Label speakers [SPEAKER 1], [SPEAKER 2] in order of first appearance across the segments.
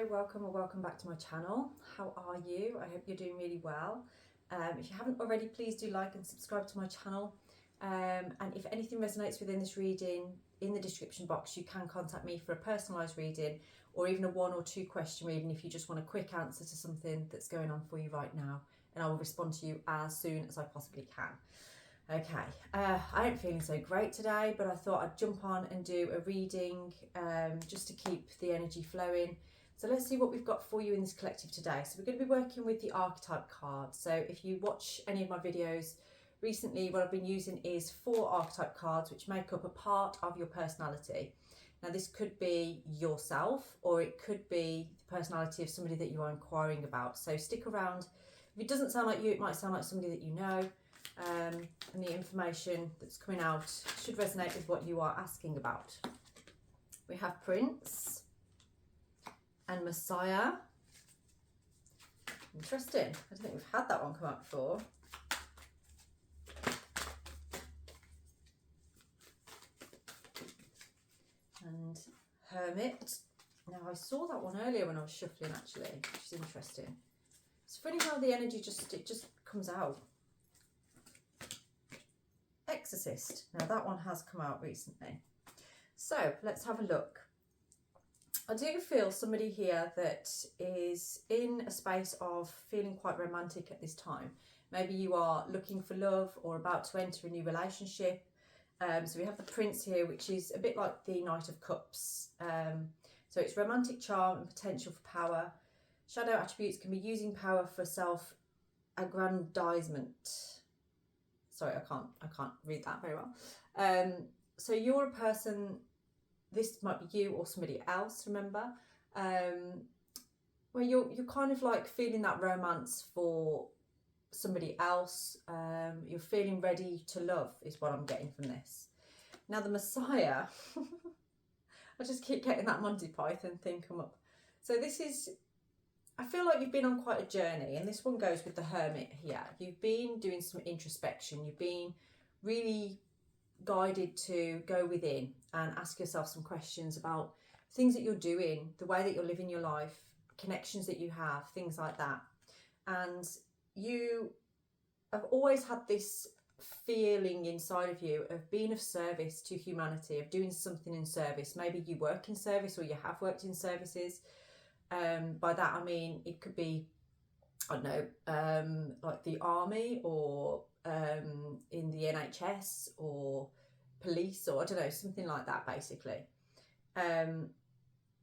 [SPEAKER 1] Hi, welcome or welcome back to my channel. How are you? I hope you're doing really well. If you haven't already, please do like and subscribe to my channel. And if anything resonates within this reading, in the description box, you can contact me for a personalised reading or even a 1 or 2 question reading if you just want a quick answer to something that's going on for you right now. And I will respond to you as soon as I possibly can. Okay, I ain't feeling so great today, but I thought I'd jump on and do a reading just to keep the energy flowing. So let's see what we've got for you in this collective today. So we're going to be working with the archetype card. So if you watch any of my videos recently, what I've been using is 4 archetype cards which make up a part of your personality. Now this could be yourself or it could be the personality of somebody that you are inquiring about. So stick around. If it doesn't sound like you, it might sound like somebody that you know. And the information that's coming out should resonate with what you are asking about. We have Prince and Messiah. Interesting. I don't think we've had that one come up before. And Hermit. Now I saw that one earlier when I was shuffling actually, which is interesting. It's funny how the energy just comes out. Exorcist. Now that one has come out recently. So let's have a look. I do feel somebody here that is in a space of feeling quite romantic at this time. Maybe you are looking for love or about to enter a new relationship. So we have the Prince here, which is a bit like the Knight of Cups. So it's romantic charm and potential for power. Shadow attributes can be using power for self-aggrandizement. Sorry, I can't read that very well. So you're a person, this might be you or somebody else, remember, where you're kind of like feeling that romance for somebody else. You're feeling ready to love is what I'm getting from this. Now the Messiah, I just keep getting that Monty Python thing come up. So this is, I feel like you've been on quite a journey, and this one goes with the Hermit here. You've been doing some introspection. You've been really guided to go within and ask yourself some questions about things that you're doing, the way that you're living your life, connections that you have, things like that. And you have always had this feeling inside of you of being of service to humanity, of doing something in service. Maybe you work in service or you have worked in services. By that I mean it could be, I don't know, like the army or in the NHS or police or I don't know, something like that basically.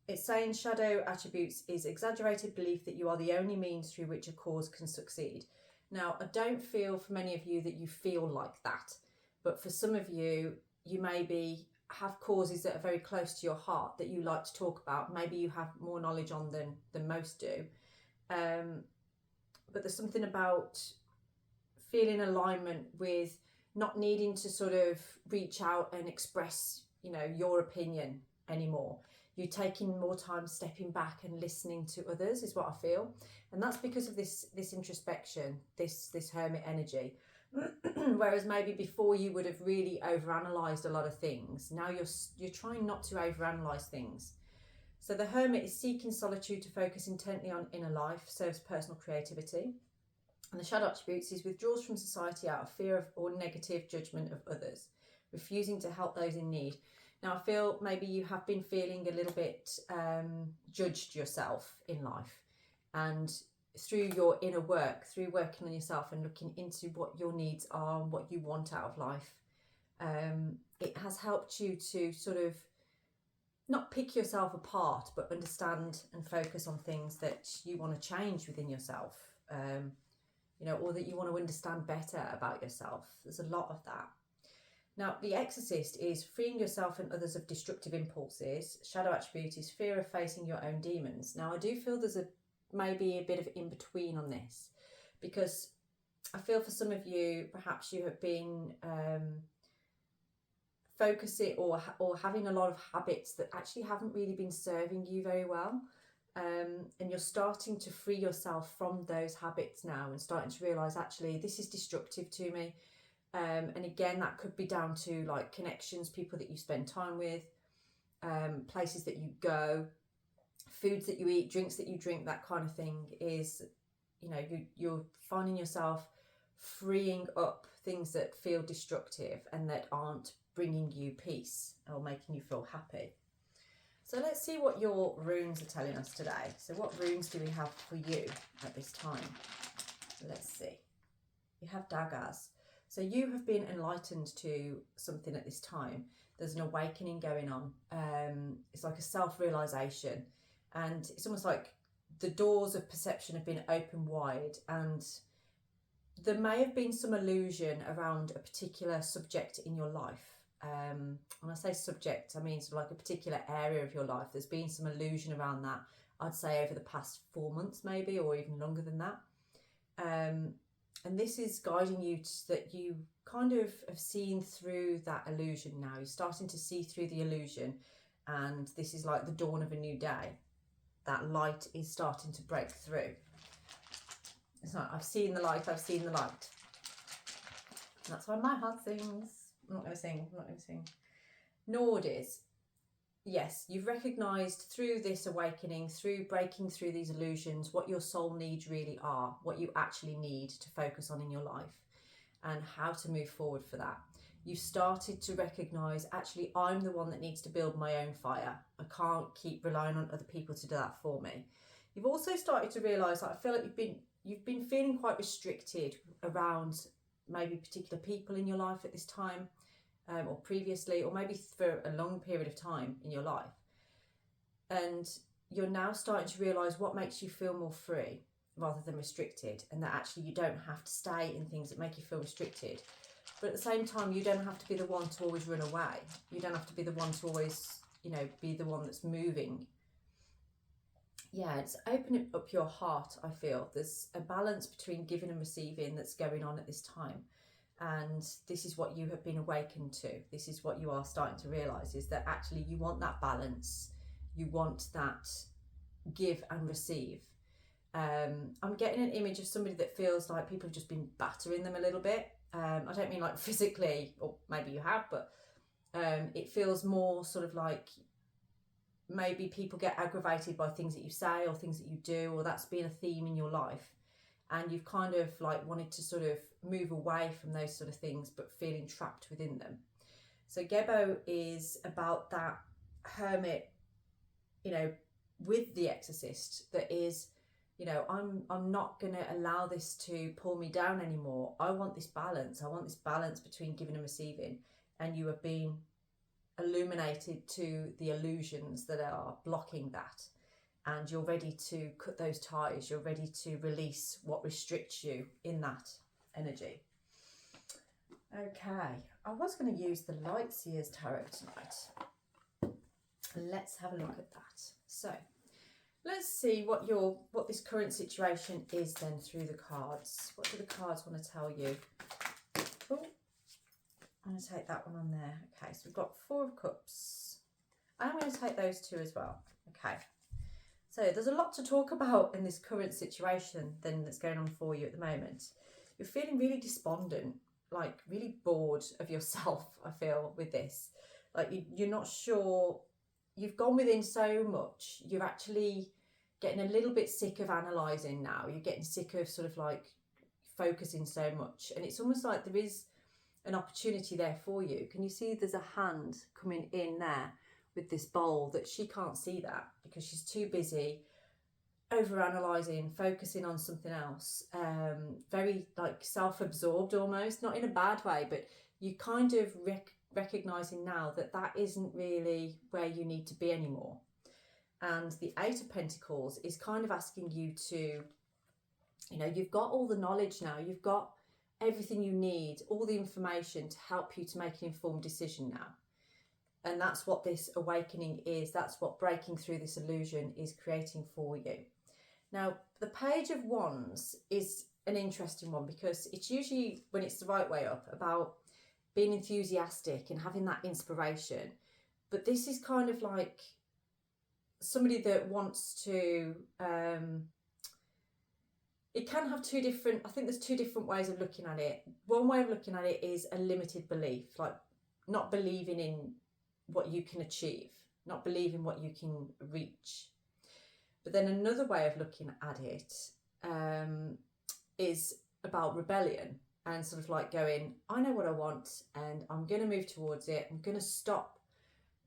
[SPEAKER 1] It's saying shadow attributes is exaggerated belief that you are the only means through which a cause can succeed. Now I don't feel for many of you that you feel like that, but for some of you, you maybe have causes that are very close to your heart that you like to talk about. Maybe you have more knowledge on than most do. But there's something about feeling alignment with not needing to sort of reach out and express, you know, your opinion anymore. You're taking more time stepping back and listening to others is what I feel. And that's because of this introspection, this Hermit energy. Whereas maybe before you would have really overanalyzed a lot of things. Now you're trying not to overanalyze things. So the Hermit is seeking solitude to focus intently on inner life, serves personal creativity. And the shadow attributes is withdraws from society out of fear of or negative judgment of others, refusing to help those in need. Now I feel maybe you have been feeling a little bit judged yourself in life, and through your inner work, through working on yourself and looking into what your needs are and what you want out of life, it has helped you to sort of not pick yourself apart, but understand and focus on things that you want to change within yourself, you know, or that you want to understand better about yourself. There's a lot of that. Now, the Exorcist is freeing yourself and others of destructive impulses. Shadow attribute is fear of facing your own demons. Now, I do feel there's maybe a bit of in between on this, because I feel for some of you, perhaps you have been focusing or having a lot of habits that actually haven't really been serving you very well. And you're starting to free yourself from those habits now and starting to realise actually this is destructive to me. And again, that could be down to like connections, people that you spend time with, places that you go, foods that you eat, drinks that you drink, that kind of thing is, you know, you're finding yourself freeing up things that feel destructive and that aren't bringing you peace or making you feel happy. So let's see what your runes are telling us today. So what runes do we have for you at this time? Let's see. You have daggers. So you have been enlightened to something at this time. There's an awakening going on. It's like a self-realization, and it's almost like the doors of perception have been opened wide, and there may have been some illusion around a particular subject in your life. When I say subject, I mean sort of like a particular area of your life. There's been some illusion around that, I'd say over the past 4 months maybe, or even longer than that. And this is guiding you to that you kind of have seen through that illusion now. You're starting to see through the illusion, and this is like the dawn of a new day. That light is starting to break through. It's like, I've seen the light, I've seen the light. And that's why my heart sings. I'm not going to sing. Nord is, yes, you've recognised through this awakening, through breaking through these illusions, what your soul needs really are, what you actually need to focus on in your life, and how to move forward for that. You've started to recognise, actually, I'm the one that needs to build my own fire. I can't keep relying on other people to do that for me. You've also started to realise that I feel like you've been feeling quite restricted around maybe particular people in your life at this time, or previously, or maybe for a long period of time in your life. And you're now starting to realise what makes you feel more free rather than restricted, and that actually you don't have to stay in things that make you feel restricted. But at the same time, you don't have to be the one to always run away. You don't have to be the one to always, you know, be the one that's moving. Yeah, it's opening up your heart, I feel. There's a balance between giving and receiving that's going on at this time. And this is what you have been awakened to. This is what you are starting to realise, is that actually you want that balance. You want that give and receive. I'm getting an image of somebody that feels like people have just been battering them a little bit. I don't mean like physically, or maybe you have, but it feels more sort of like maybe people get aggravated by things that you say or things that you do, or that's been a theme in your life. And you've kind of like wanted to sort of move away from those sort of things, but feeling trapped within them. So Gebo is about that hermit, you know, with the exorcist, that is, you know, I'm not going to allow this to pull me down anymore. I want this balance. I want this balance between giving and receiving. And you have been illuminated to the illusions that are blocking that. And you're ready to cut those ties. You're ready to release what restricts you in that energy. Okay, I was going to use the Light Seers Tarot tonight. Let's have a look at that. So let's see what this current situation is then through the cards. What do the cards want to tell you? Oh, I'm going to take that one on there. Okay, so we've got 4 of Cups. I'm going to take those 2 as well. Okay. So there's a lot to talk about in this current situation then that's going on for you at the moment. You're feeling really despondent, like really bored of yourself, I feel, with this. Like you're not sure, you've gone within so much, you're actually getting a little bit sick of analysing now. You're getting sick of sort of like focusing so much. And it's almost like there is an opportunity there for you. Can you see there's a hand coming in there with this bowl, that she can't see that because she's too busy over-analysing, focusing on something else, very like self-absorbed almost, not in a bad way, but you kind of recognising now that that isn't really where you need to be anymore. And the 8 of Pentacles is kind of asking you to, you know, you've got all the knowledge now, you've got everything you need, all the information to help you to make an informed decision now. And that's what this awakening is. That's what breaking through this illusion is creating for you. Now, the Page of Wands is an interesting one because it's usually, when it's the right way up, about being enthusiastic and having that inspiration. But this is kind of like somebody that wants to, it can have 2 different, I think there's 2 different ways of looking at it. One way of looking at it is a limited belief, like not believing in what you can achieve, not believing what you can reach. But then another way of looking at it is about rebellion, and sort of like going, I know what I want and I'm going to move towards it. I'm going to stop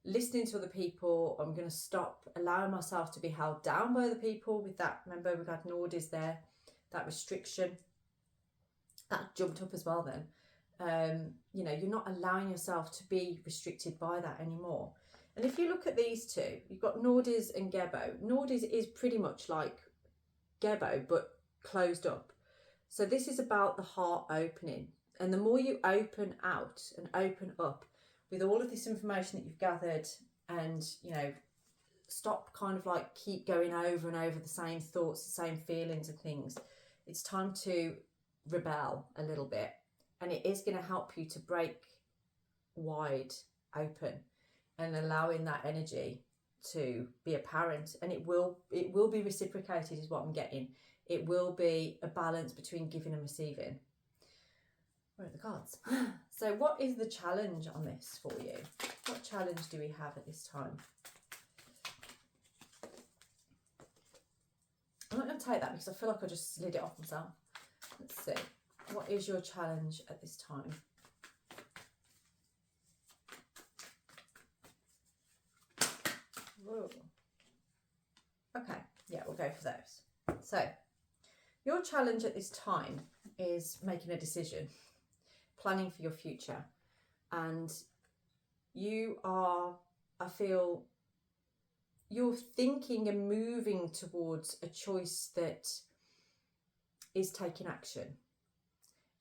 [SPEAKER 1] listening to other people. I'm going to stop allowing myself to be held down by other people with that. Remember, we had Nordies there, that restriction. That jumped up as well then. You know, you're not allowing yourself to be restricted by that anymore. And if you look at these two, you've got Nordies and Gebo. Nordies is pretty much like Gebo, but closed up. So this is about the heart opening. And the more you open out and open up with all of this information that you've gathered, and, you know, stop kind of like keep going over and over the same thoughts, the same feelings and things. It's time to rebel a little bit. And it is going to help you to break wide open and allowing that energy to be apparent. And it will be reciprocated is what I'm getting. It will be a balance between giving and receiving. Where are the cards? So what is the challenge on this for you? What challenge do we have at this time? I'm not going to take that because I feel like I just slid it off myself. Let's see. What is your challenge at this time? Whoa. Okay, yeah, we'll go for those. So, your challenge at this time is making a decision, planning for your future. And you are, I feel, you're thinking and moving towards a choice that is taking action.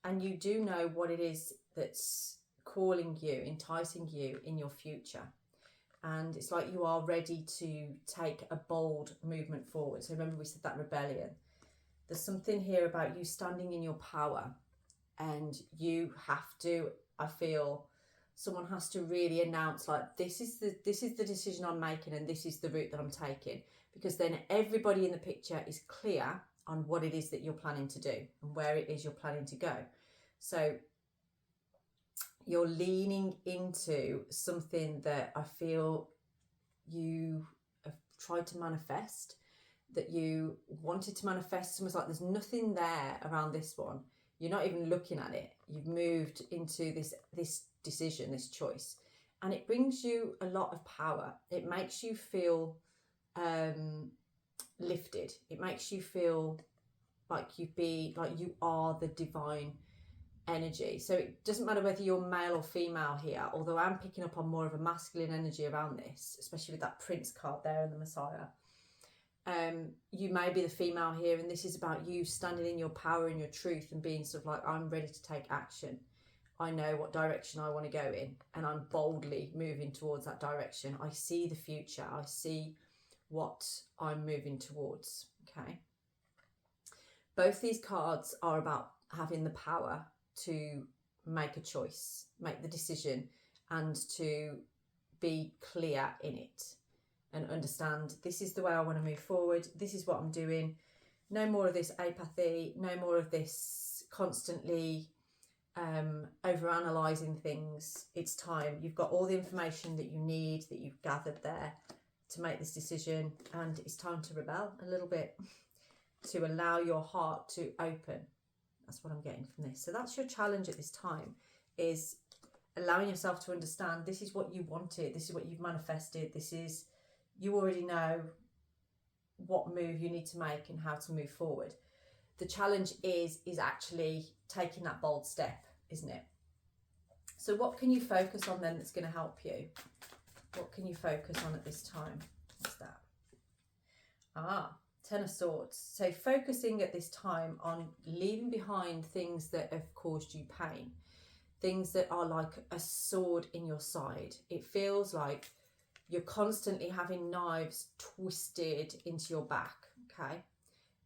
[SPEAKER 1] And you do know what it is that's calling you, enticing you in your future. And it's like you are ready to take a bold movement forward. So remember we said that rebellion. There's something here about you standing in your power, and you have to, I feel, someone has to really announce, like, this is the decision I'm making and this is the route that I'm taking, because then everybody in the picture is clear on what it is that you're planning to do and where it is you're planning to go. So you're leaning into something that I feel you have tried to manifest, that you wanted to manifest. It's almost like there's nothing there around this one. You're not even looking at it. You've moved into this decision, this choice, and it brings you a lot of power. It makes you feel lifted. It makes you feel like you are the divine energy. So it doesn't matter whether you're male or female here, although I'm picking up on more of a masculine energy around this, especially with that Prince card there and the Messiah. You may be the female here, and this is about you standing in your power and your truth and being sort of like, I'm ready to take action. I know what direction I want to go in, and I'm boldly moving towards that direction. I see the future. I see what I'm moving towards. Okay. Both these cards are about having the power to make a choice, make the decision, and to be clear in it and understand, this is the way I want to move forward. This is what I'm doing. No more of this apathy. No more of this constantly overanalyzing things. It's time. You've got all the information that you need, that you've gathered there to make this decision, and it's time to rebel a little bit, to allow your heart to open. That's what I'm getting from this. So that's your challenge at this time, is allowing yourself to understand, this is what you wanted. This is what you've manifested. This is, you already know what move you need to make and how to move forward. The challenge is actually taking that bold step, isn't it? So what can you focus on then that's going to help you? What can you focus on at this time? What's that? Ten of Swords. So focusing at this time on leaving behind things that have caused you pain, things that are like a sword in your side. It feels like you're constantly having knives twisted into your back, okay?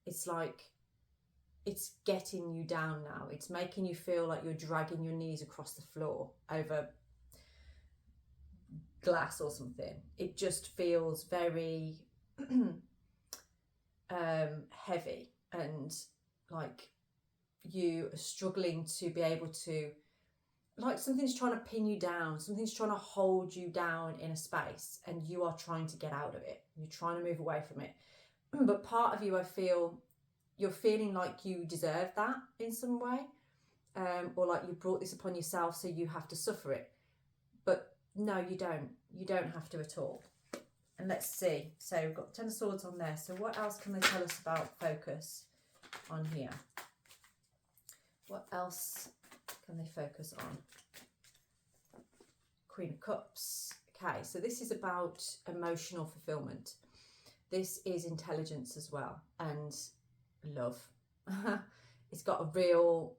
[SPEAKER 1] It's like it's getting you down now. It's making you feel like you're dragging your knees across the floor over glass or something. It just feels very heavy, and like you are struggling to be able to, like something's trying to pin you down, something's trying to hold you down in a space, and you are trying to get out of it. You're trying to move away from it, but part of you, I feel, you're feeling like you deserve that in some way, or like you brought this upon yourself, so you have to suffer it. But no, you don't. You don't have to at all. And let's see. So we've got 10 of Swords on there. So what else can they tell us about focus on here? What else can they focus on? Queen of Cups. Okay, so this is about emotional fulfillment. This is intelligence as well, and love. It's got a real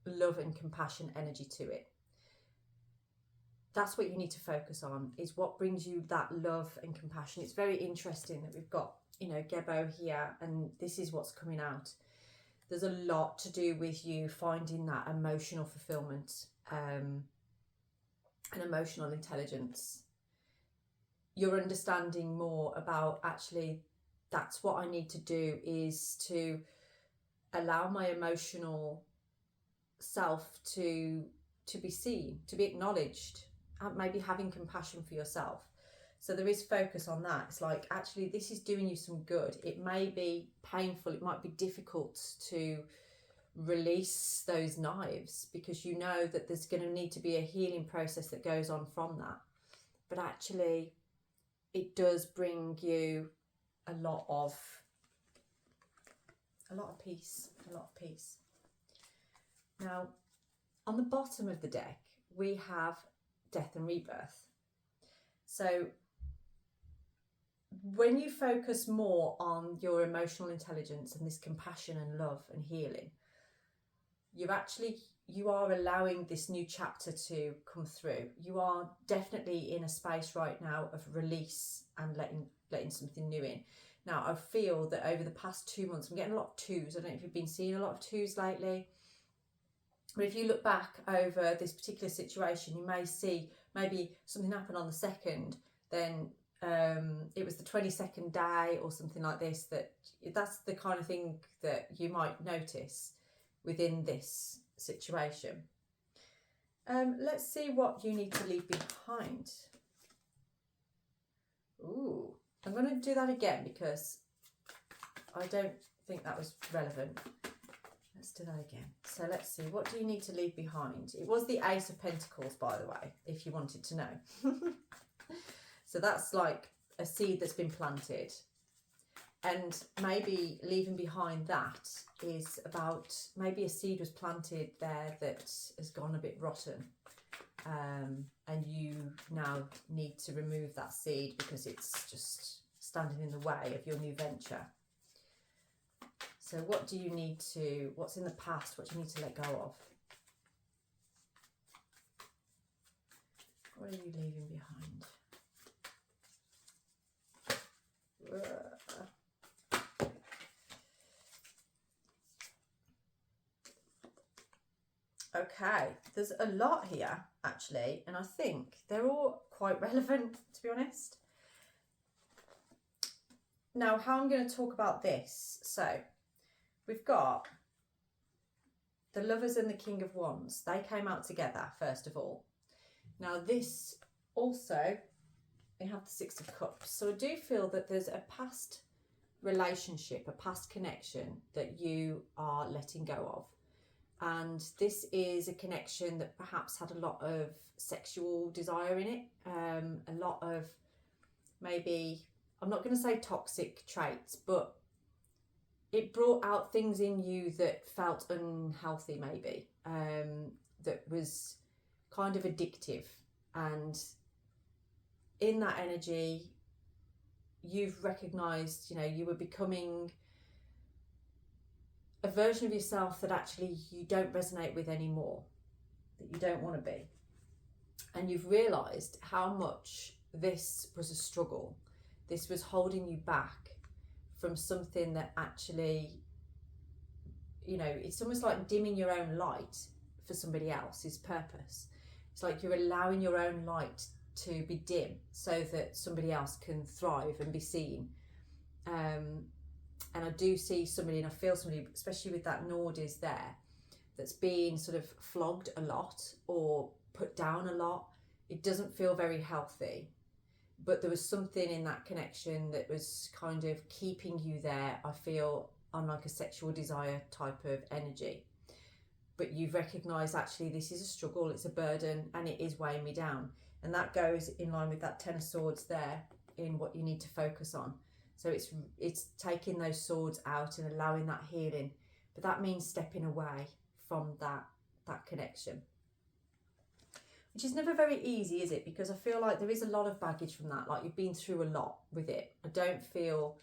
[SPEAKER 1] love and compassion energy to it. That's what you need to focus on, is what brings you that love and compassion. It's very interesting that we've got, you know, Gebo here, and this is what's coming out. There's a lot to do with you finding that emotional fulfillment and emotional intelligence. You're understanding more about, actually, that's what I need to do, is to allow my emotional self to be seen, to be acknowledged, and maybe having compassion for yourself. So there is focus on that. It's like, actually, this is doing you some good. It may be painful, it might be difficult to release those knives, because you know that there's going to need to be a healing process that goes on from that. But actually, it does bring you a lot of peace, a lot of peace. Now, on the bottom of the deck, we have Death and Rebirth. So when you focus more on your emotional intelligence and this compassion and love and healing, you are allowing this new chapter to come through. You are definitely in a space right now of release and letting something new in. Now, I feel that over the past 2 months, I'm getting a lot of twos. I don't know if you've been seeing a lot of twos lately. But if you look back over this particular situation, you may see maybe something happened on the 2nd, then it was the 22nd day or something like this. That's the kind of thing that you might notice within this situation. Let's see what you need to leave behind. Ooh, I'm going to do that again because I don't think that was relevant. Let's do that again. So let's see, what do you need to leave behind? It was the Ace of Pentacles, by the way, if you wanted to know. So that's like a seed that's been planted. And maybe leaving behind that is about, maybe a seed was planted there that has gone a bit rotten. And you now need to remove that seed because it's just standing in the way of your new venture. So what do you need to, what's in the past, what do you need to let go of? What are you leaving behind? Okay, there's a lot here actually, and I think they're all quite relevant, to be honest. Now, how I'm going to talk about this. So we've got the Lovers and the King of Wands. They came out together, first of all. Now this also, we have the Six of Cups. So I do feel that there's a past relationship, a past connection that you are letting go of. And this is a connection that perhaps had a lot of sexual desire in it. A lot of maybe, I'm not going to say toxic traits, but it brought out things in you that felt unhealthy maybe. That was kind of addictive. And in that energy, you've recognised, you know, you were becoming a version of yourself that actually you don't resonate with anymore, that you don't want to be. And you've realised how much this was a struggle. This was holding you back from something that actually, you know, it's almost like dimming your own light for somebody else's purpose. It's like you're allowing your own light to be dim so that somebody else can thrive and be seen. And I do see somebody, and I feel somebody, especially with that Nord is there, that's being sort of flogged a lot or put down a lot. It doesn't feel very healthy. but there was something in that connection that was kind of keeping you there. I feel on like a sexual desire type of energy, but you've recognized actually this is a struggle, it's a burden, and it is weighing me down. And that goes in line with that 10 of swords there in what you need to focus on. So it's taking those swords out and allowing that healing, but that means stepping away from that connection, which is never very easy, is it? Because I feel like there is a lot of baggage from that. Like, you've been through a lot with it. I don't feel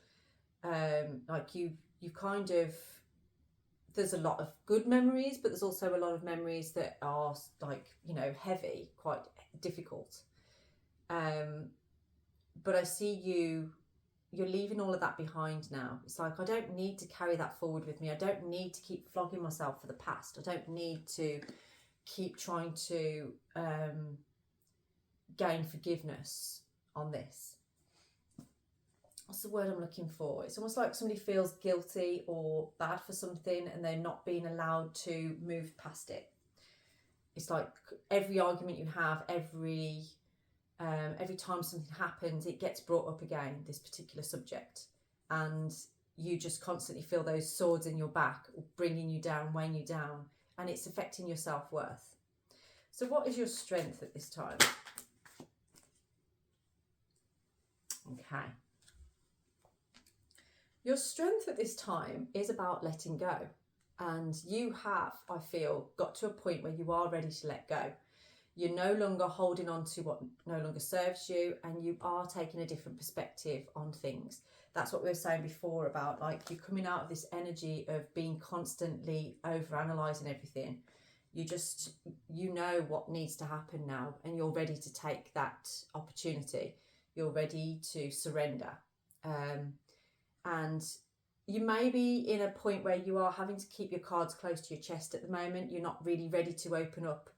[SPEAKER 1] like you kind of, there's a lot of good memories, but there's also a lot of memories that are like, you know, heavy, quite difficult. But I see you're leaving all of that behind now. It's like, I don't need to carry that forward with me. I don't need to keep flogging myself for the past. I don't need to keep trying to gain forgiveness on this. What's the word I'm looking for? It's almost like somebody feels guilty or bad for something and they're not being allowed to move past it. It's like every argument you have, every time something happens, it gets brought up again, this particular subject, and you just constantly feel those swords in your back bringing you down, weighing you down, and it's affecting your self-worth. So what is your strength at this time? Okay. Your strength at this time is about letting go. And you have, I feel, got to a point where you are ready to let go. You're no longer holding on to what no longer serves you, and you are taking a different perspective on things. That's what we were saying before about, like, you're coming out of this energy of being constantly overanalyzing everything. You know what needs to happen now, and you're ready to take that opportunity. You're ready to surrender. And you may be in a point where you are having to keep your cards close to your chest at the moment. You're not really ready to open up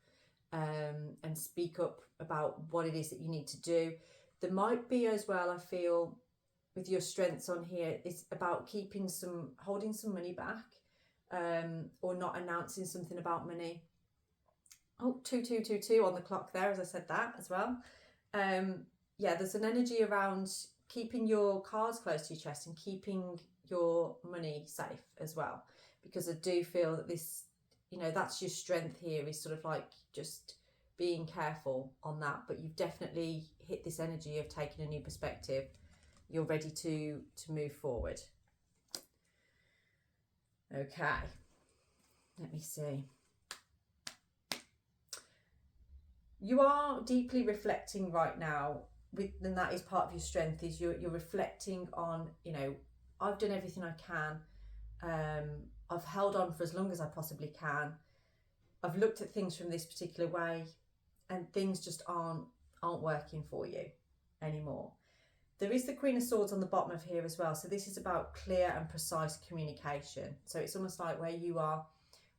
[SPEAKER 1] and speak up about what it is that you need to do. There might be as well, I feel, with your strengths on here, it's about holding some money back, or not announcing something about money. Oh, 2222 on the clock there, as I said that as well. Yeah, there's an energy around keeping your cards close to your chest and keeping your money safe as well, because I do feel that this, you know, that's your strength here, is sort of like just being careful on that. But you've definitely hit this energy of taking a new perspective. You're ready to move forward. Okay, let me see. You are deeply reflecting right now, and that is part of your strength, is you're reflecting on, you know, I've done everything I can. I've held on for as long as I possibly can. I've looked at things from this particular way, and things just aren't working for you anymore. There is the Queen of Swords on the bottom of here as well. So this is about clear and precise communication. So it's almost like where you are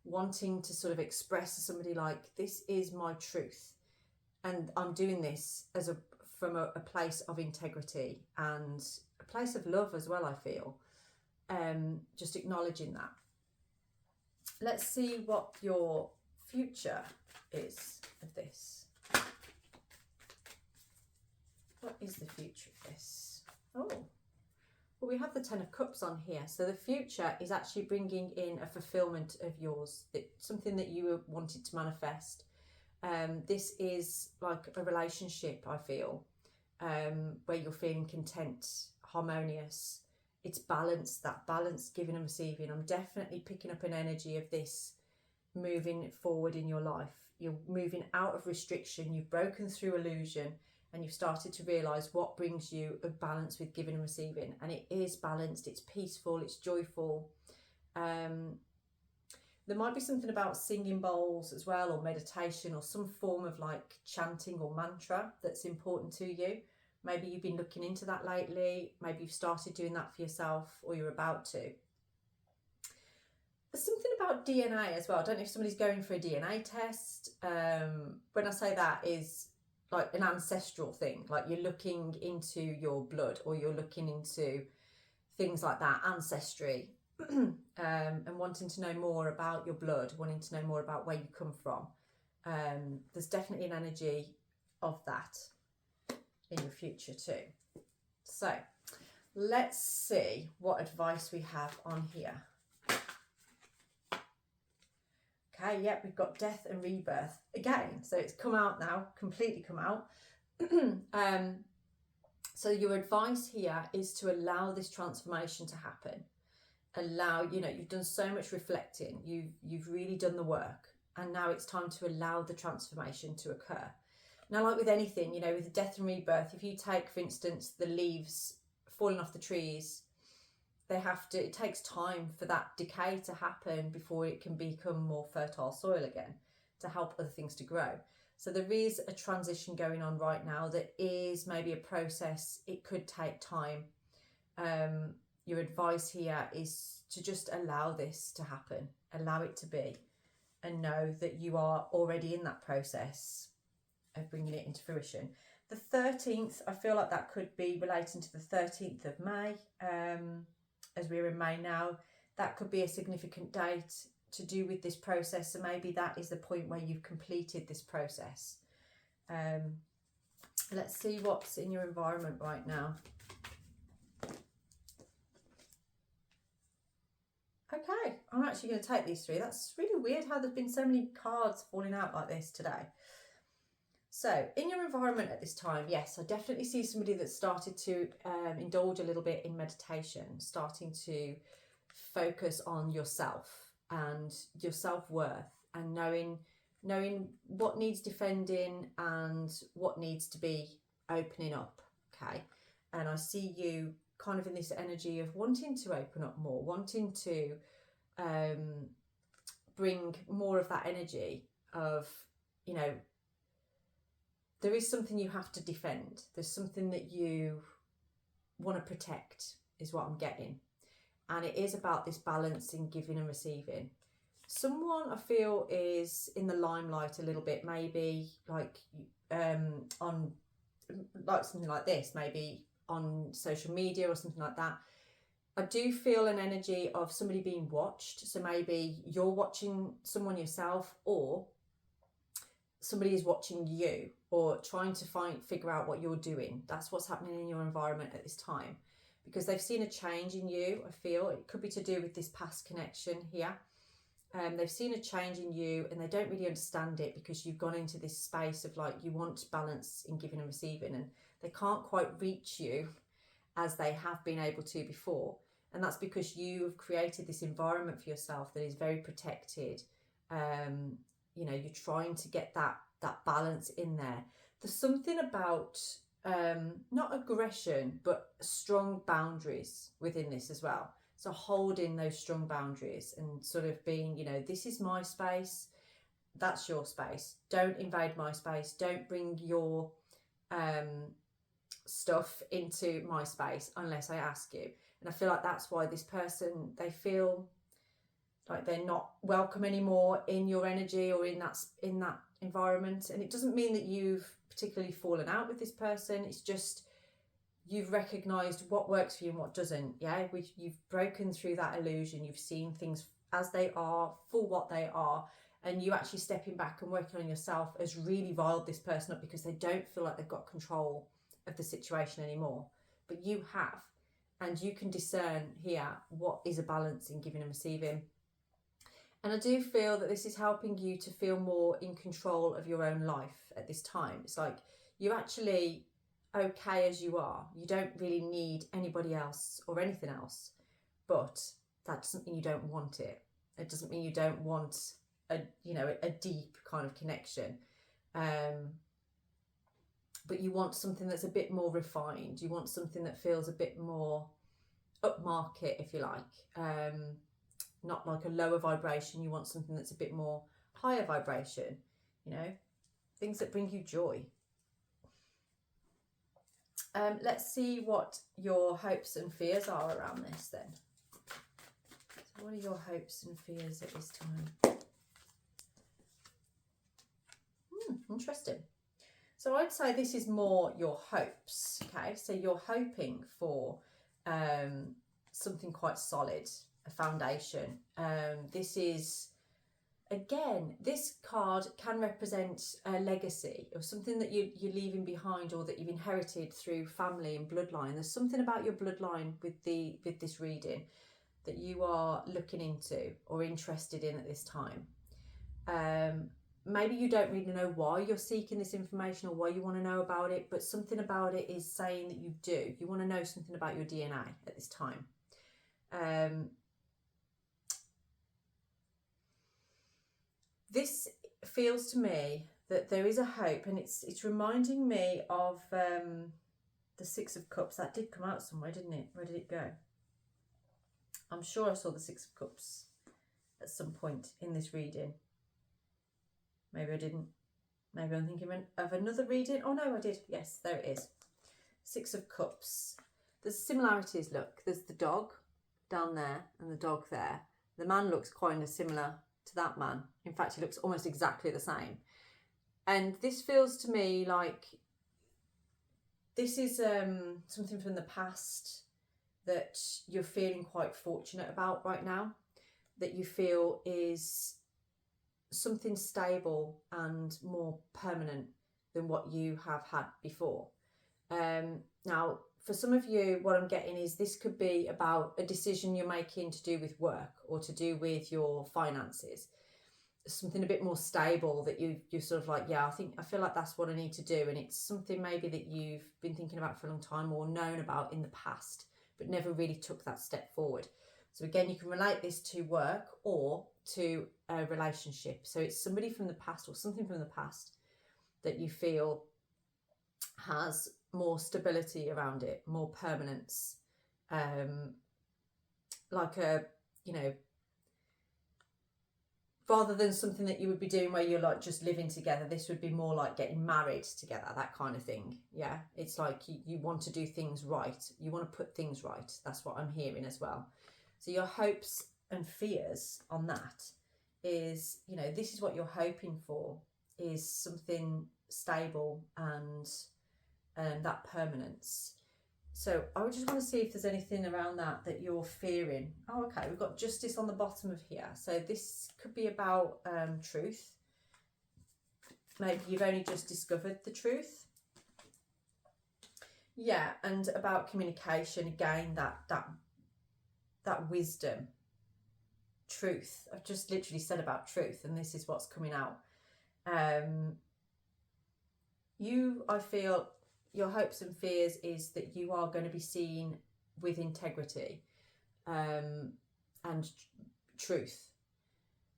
[SPEAKER 1] wanting to sort of express to somebody, like, this is my truth, and I'm doing this from a place of integrity and a place of love as well, I feel. Just acknowledging that. Let's see what your future is of this. What is the future of this? Oh, well, we have the 10 of Cups on here. So the future is actually bringing in a fulfillment of yours, something that you wanted to manifest. This is like a relationship, I feel, where you're feeling content, harmonious. It's balanced, that balance, giving and receiving. I'm definitely picking up an energy of this moving forward in your life. You're moving out of restriction. You've broken through illusion, and you've started to realise what brings you a balance with giving and receiving. And it is balanced, it's peaceful, it's joyful. There might be something about singing bowls as well, or meditation, or some form of like chanting or mantra that's important to you. Maybe you've been looking into that lately. Maybe you've started doing that for yourself, or you're about to. There's something about DNA as well. I don't know if somebody's going for a DNA test. When I say that, is like an ancestral thing. Like you're looking into your blood, or you're looking into things like that, ancestry. And wanting to know more about your blood, wanting to know more about where you come from. There's definitely an energy of that. in your future too. So let's see what advice we have on here. Okay, yep, we've got death and rebirth again. So it's come out now, completely come out. So your advice here is to allow this transformation to happen. Allow, you know, you've done so much reflecting, you've really done the work, and now it's time to allow the transformation to occur. Now, like with anything, you know, with death and rebirth, if you take, for instance, the leaves falling off the trees, it takes time for that decay to happen before it can become more fertile soil again to help other things to grow. So there is a transition going on right now that is maybe a process. It could take time. Your advice here is to just allow this to happen, allow it to be, and know that you are already in that process of bringing it into fruition. The 13th, I feel like that could be relating to the 13th of May, as we're in May now. That could be a significant date to do with this process, so maybe that is the point where you've completed this process. Let's see what's in your environment right now. Okay, I'm actually going to take these three. That's really weird how there's been so many cards falling out like this today. So in your environment at this time, yes, I definitely see somebody that started to indulge a little bit in meditation, starting to focus on yourself and your self-worth, and knowing what needs defending and what needs to be opening up. Okay, and I see you kind of in this energy of wanting to open up more, wanting to bring more of that energy of, you know, there is something you have to defend. There's something that you want to protect, is what I'm getting. And it is about this balance in giving and receiving. Someone I feel is in the limelight a little bit, maybe like on like something like this, maybe on social media or something like that. I do feel an energy of somebody being watched. So maybe you're watching someone yourself, or somebody is watching you, or trying to figure out what you're doing. That's what's happening in your environment at this time, because they've seen a change in you. I feel it could be to do with this past connection here. They've seen a change in you, and they don't really understand it, because you've gone into this space of like, you want balance in giving and receiving, and they can't quite reach you as they have been able to before. And that's because you have created this environment for yourself that is very protected. You know, you're trying to get that balance in there. There's something about not aggression, but strong boundaries within this as well. So holding those strong boundaries and sort of being, you know, this is my space, that's your space. Don't invade my space. Don't bring your stuff into my space unless I ask you. And I feel like that's why this person, they feel like they're not welcome anymore in your energy or in that environment. And it doesn't mean that you've particularly fallen out with this person. It's just you've recognized what works for you and what doesn't. Yeah, you've broken through that illusion. You've seen things as they are, for what they are, and you actually stepping back and working on yourself has really riled this person up, because they don't feel like they've got control of the situation anymore. But you have, and you can discern here what is a balance in giving and receiving. And I do feel that this is helping you to feel more in control of your own life at this time. It's like you're actually okay as you are. You don't really need anybody else or anything else. But that doesn't mean you don't want it. It doesn't mean you don't want a deep kind of connection. But you want something that's a bit more refined. You want something that feels a bit more upmarket, if you like. Not like a lower vibration. You want something that's a bit more higher vibration, you know, things that bring you joy. Let's see what your hopes and fears are around this then. So what are your hopes and fears at this time? Interesting. So I'd say this is more your hopes, okay? So you're hoping for something quite solid, a foundation. This is again, this card can represent a legacy or something that you're leaving behind, or that you've inherited through family and bloodline. There's something about your bloodline with this reading that you are looking into or interested in at this time. Maybe you don't really know why you're seeking this information or why you want to know about it, but something about it is saying that you do. You want to know something about your DNA at this time. This feels to me that there is a hope, and it's reminding me of the Six of Cups. That did come out somewhere, didn't it? Where did it go? I'm sure I saw the Six of Cups at some point in this reading. Maybe I didn't. Maybe I'm thinking of another reading. Oh no, I did. Yes, there it is. Six of Cups. There's similarities. Look, there's the dog down there and the dog there. The man looks kind of similar to that man. In fact, he looks almost exactly the same. And this feels to me like this is something from the past that you're feeling quite fortunate about right now, that you feel is something stable and more permanent than what you have had before. Now, for some of you, what I'm getting is this could be about a decision you're making to do with work or to do with your finances. Something a bit more stable that you're sort of like, yeah, I feel like that's what I need to do. And it's something maybe that you've been thinking about for a long time or known about in the past, but never really took that step forward. So again, you can relate this to work or to a relationship. So it's somebody from the past or something from the past that you feel has more stability around it, more permanence, like a, you know, rather than something that you would be doing where you're like just living together, this would be more like getting married together, that kind of thing. Yeah, it's like you want to do things right. You want to put things right. That's what I'm hearing as well. So your hopes and fears on that is, you know, this is what you're hoping for, is something stable and that permanence. So I would just want to see if there's anything around that you're fearing. Oh, okay, we've got justice on the bottom of here. So this could be about truth. Maybe you've only just discovered the truth. Yeah, and about communication, again, that wisdom, truth. I've just literally said about truth, and this is what's coming out. I feel your hopes and fears is that you are going to be seen with integrity and truth,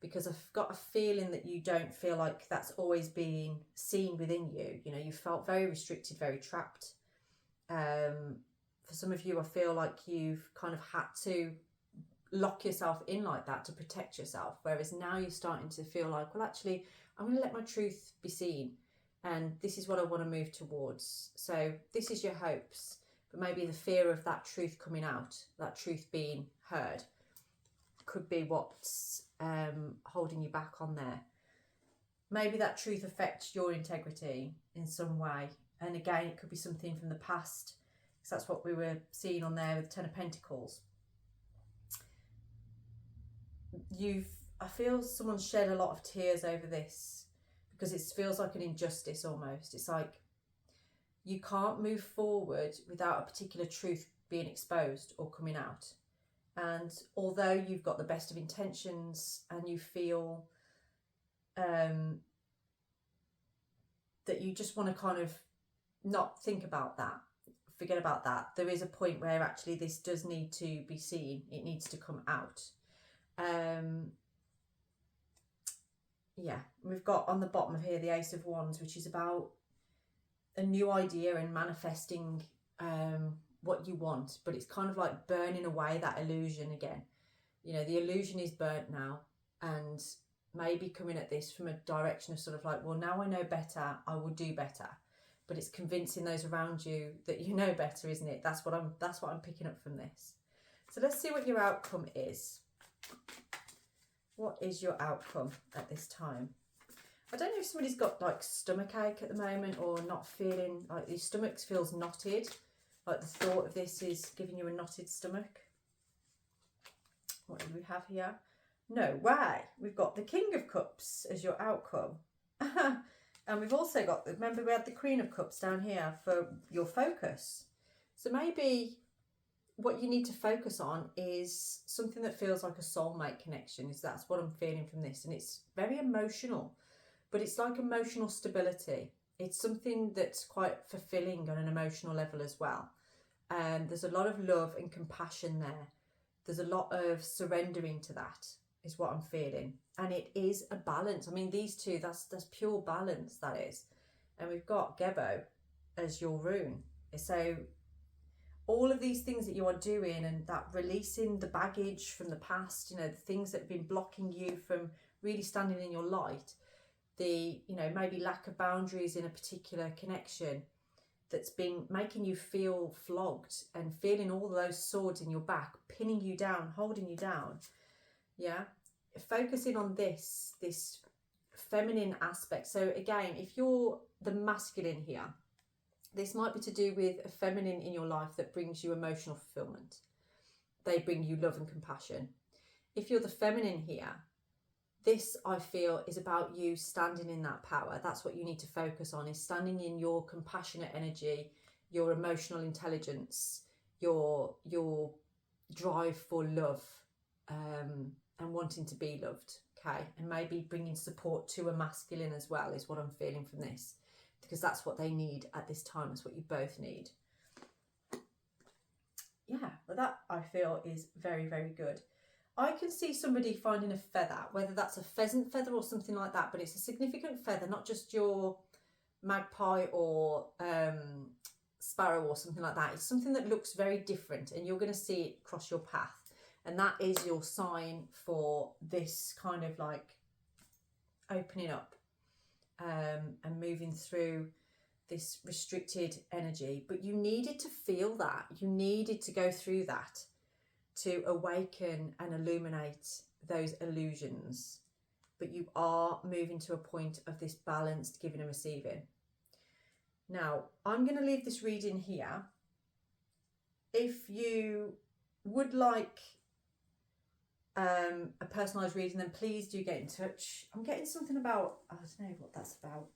[SPEAKER 1] because I've got a feeling that you don't feel like that's always being seen within you. You know, you felt very restricted, very trapped. For some of you, I feel like you've kind of had to lock yourself in like that to protect yourself, whereas now you're starting to feel like, well, actually, I'm going to let my truth be seen, and this is what I want to move towards. So this is your hopes, but maybe the fear of that truth coming out, that truth being heard, could be what's holding you back on there. Maybe that truth affects your integrity in some way, and again, it could be something from the past, because that's what we were seeing on there with Ten of Pentacles. I feel someone shed a lot of tears over this, because it feels like an injustice almost. It's like you can't move forward without a particular truth being exposed or coming out. And although you've got the best of intentions and you feel that you just want to kind of not think about that, forget about that, there is a point where actually this does need to be seen. It needs to come out. Yeah, we've got on the bottom of here the Ace of Wands, which is about a new idea and manifesting what you want, but it's kind of like burning away that illusion again. You know, the illusion is burnt now, and maybe coming at this from a direction of sort of like, well, now I know better, I will do better. But it's convincing those around you that you know better, isn't it? That's what I'm picking up from this. So let's see what your outcome is. What is your outcome at this time? I don't know if somebody's got like stomach ache at the moment, or not feeling like your stomach feels knotted. Like the thought of this is giving you a knotted stomach. What do we have here? No way. We've got the King of Cups as your outcome. And we've also got, remember we had the Queen of Cups down here for your focus. So maybe what you need to focus on is something that feels like a soulmate connection. That's what I'm feeling from this. And it's very emotional, but it's like emotional stability. It's something that's quite fulfilling on an emotional level as well. And there's a lot of love and compassion there. There's a lot of surrendering to that is what I'm feeling. And it is a balance. I mean, these two, that's pure balance, that is. And we've got Gebo as your rune. So all of these things that you are doing, and that releasing the baggage from the past, you know, the things that have been blocking you from really standing in your light, the, you know, maybe lack of boundaries in a particular connection that's been making you feel flogged and feeling all those swords in your back, pinning you down, holding you down. Yeah, focusing on this feminine aspect. So again, if you're the masculine here, this might be to do with a feminine in your life that brings you emotional fulfillment. They bring you love and compassion. If you're the feminine here, this, I feel, is about you standing in that power. That's what you need to focus on, is standing in your compassionate energy, your emotional intelligence, your drive for love, and wanting to be loved, okay? And maybe bringing support to a masculine as well is what I'm feeling from this, because that's what they need at this time. It's what you both need. Yeah, well, that I feel is very, very good. I can see somebody finding a feather, whether that's a pheasant feather or something like that, but it's a significant feather, not just your magpie or sparrow or something like that. It's something that looks very different, and you're going to see it cross your path. And that is your sign for this kind of like opening up and moving through this restricted energy. But you needed to feel that. You needed to go through that to awaken and illuminate those illusions. But you are moving to a point of this balanced giving and receiving. Now, I'm going to leave this reading here. If you would like a personalised reading, then please do get in touch. I'm getting something about, I don't know what that's about.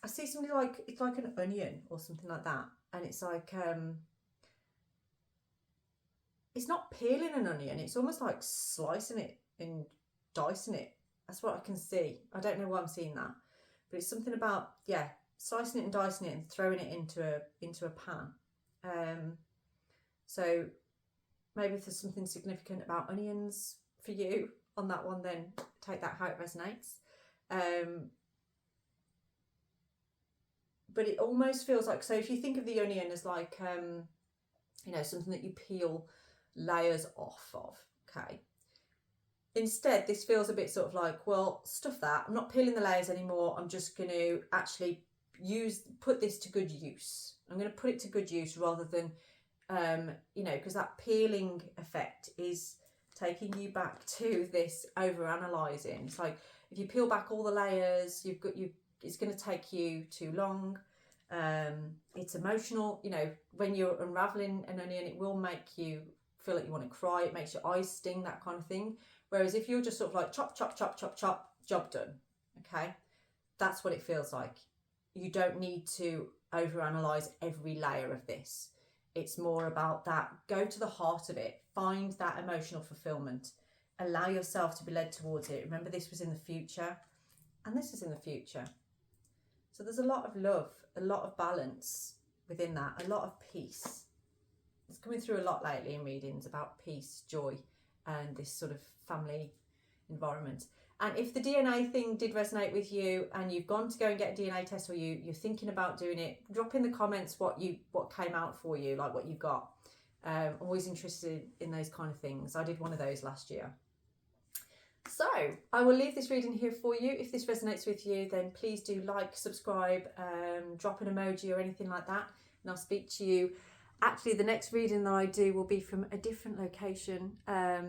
[SPEAKER 1] I see something like, it's like an onion or something like that. And it's like, it's not peeling an onion. It's almost like slicing it and dicing it. That's what I can see. I don't know why I'm seeing that. But it's something about, yeah, slicing it and dicing it and throwing it into a pan. So maybe if there's something significant about onions for you on that one, then take that how it resonates. But it almost feels like, so if you think of the onion as like, you know, something that you peel layers off of, okay? Instead, this feels a bit sort of like, well, stuff that. I'm not peeling the layers anymore. I'm just going to actually put this to good use. I'm going to put it to good use rather than, you know, because that peeling effect is taking you back to this over-analysing. It's like, if you peel back all the layers, it's going to take you too long. It's emotional. You know, when you're unraveling an onion, it will make you feel like you want to cry. It makes your eyes sting, that kind of thing. Whereas if you're just sort of like chop, chop, chop, chop, chop, job done, okay? That's what it feels like. You don't need to overanalyze every layer of this. It's more about that. Go to the heart of it. Find that emotional fulfillment. Allow yourself to be led towards it. Remember, this was in the future, and this is in the future. So there's a lot of love, a lot of balance within that, a lot of peace. It's coming through a lot lately in readings about peace, joy, and this sort of family environment. And if the DNA thing did resonate with you and you've gone to go and get a DNA test, or you're thinking about doing it, drop in the comments what came out for you, like what you got. I'm always interested in those kind of things. I did one of those last year. So I will leave this reading here for you. If this resonates with you, then please do like, subscribe, drop an emoji or anything like that. And I'll speak to you. Actually, the next reading that I do will be from a different location.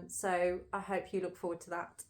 [SPEAKER 1] So I hope you look forward to that.